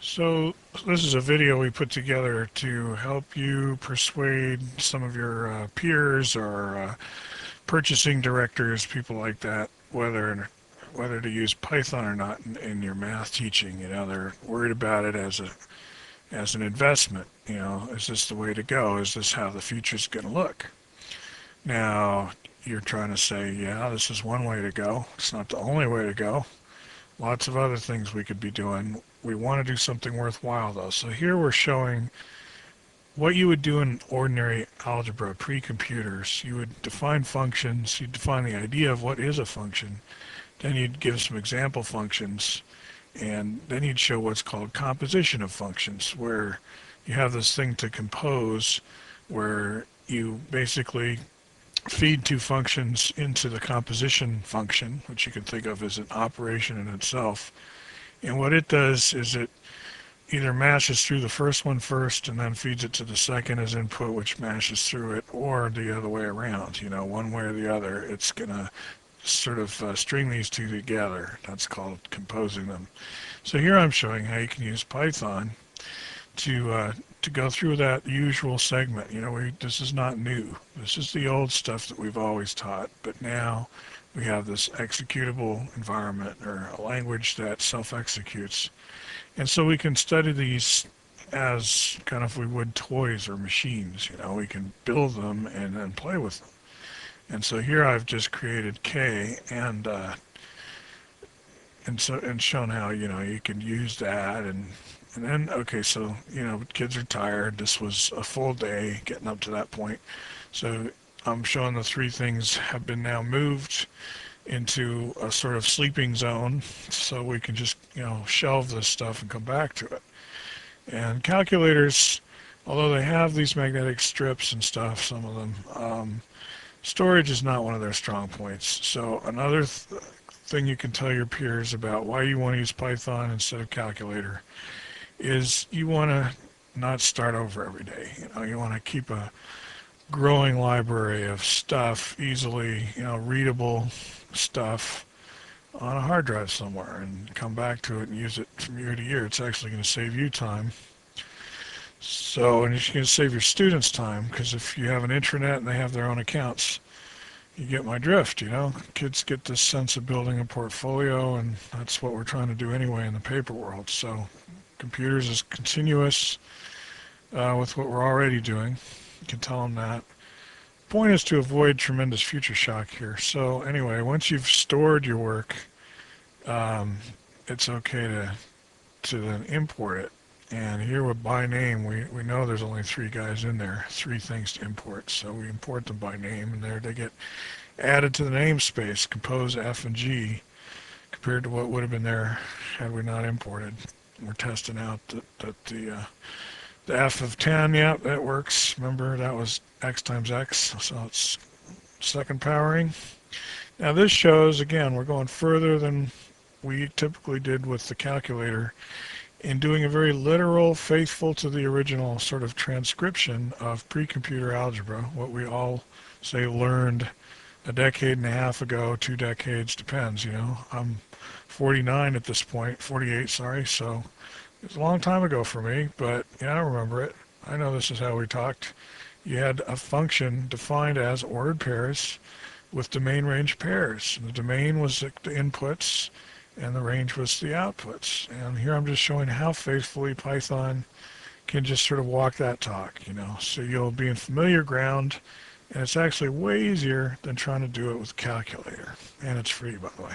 So this is a video we put together to help you persuade some of your peers or purchasing directors, people like that, whether to use Python or not in your math teaching. You know, they're worried about it as an investment. You know, is this the way to go? Is this how the future's going to look? Now, you're trying to say, yeah, this is one way to go. It's not the only way to go. Lots of other things we could be doing. We want to do something worthwhile though. So here we're showing what you would do in ordinary algebra, pre-computers. You would define functions, you'd define the idea of what is a function, then you'd give some example functions, and then you'd show what's called composition of functions, where you have this thing to compose, where you basically feed two functions into the composition function, which you can think of as an operation in itself. And what it does is it either mashes through the first one first and then feeds it to the second as input, which mashes through it, or the other way around. You know, one way or the other, it's going to sort of string these two together. That's called composing them. So here I'm showing how you can use Python to go through that usual segment. You know, this is not new. This is the old stuff that we've always taught, but now we have this executable environment or a language that self-executes. And so we can study these as kind of we would toys or machines. You know, we can build them and then play with them. And so here I've just created K and shown how, you know, you can use that and then, okay, so, you know, kids are tired. This was a full day getting up to that point. So I'm showing the three things have been now moved into a sort of sleeping zone so we can just, you know, shelve this stuff and come back to it. And calculators, although they have these magnetic strips and stuff, some of them, storage is not one of their strong points. So another thing you can tell your peers about why you want to use Python instead of calculator is you want to not start over every day. You know, you want to keep a growing library of stuff, easily, you know, readable stuff on a hard drive somewhere and come back to it and use it from year to year. It's actually going to save you time. So, and it's going to save your students time, because if you have an intranet and they have their own accounts, you get my drift, you know. Kids get this sense of building a portfolio, and that's what we're trying to do anyway in the paper world. So computers is continuous with what we're already doing. You can tell them that. Point is to avoid tremendous future shock here. So anyway, once you've stored your work, it's okay to then import it. And here with by name, we know there's only three guys in there, three things to import. So we import them by name, and there they get added to the namespace, compose F and G, compared to what would have been there had we not imported. We're testing out that the F of 10, yeah, that works. Remember, that was x times x, so it's second powering. Now this shows, again, we're going further than we typically did with the calculator in doing a very literal, faithful to the original sort of transcription of pre-computer algebra, what we all say learned a decade and a half ago, 2 decades, depends, you know. I'm 49 at this point, 48, sorry, so it's a long time ago for me, but yeah, I remember it. I know this is how we talked. You had a function defined as ordered pairs with domain range pairs. And the domain was the inputs and the range was the outputs. And here I'm just showing how faithfully Python can just sort of walk that talk, you know. So you'll be in familiar ground, and it's actually way easier than trying to do it with a calculator. And it's free, by the way.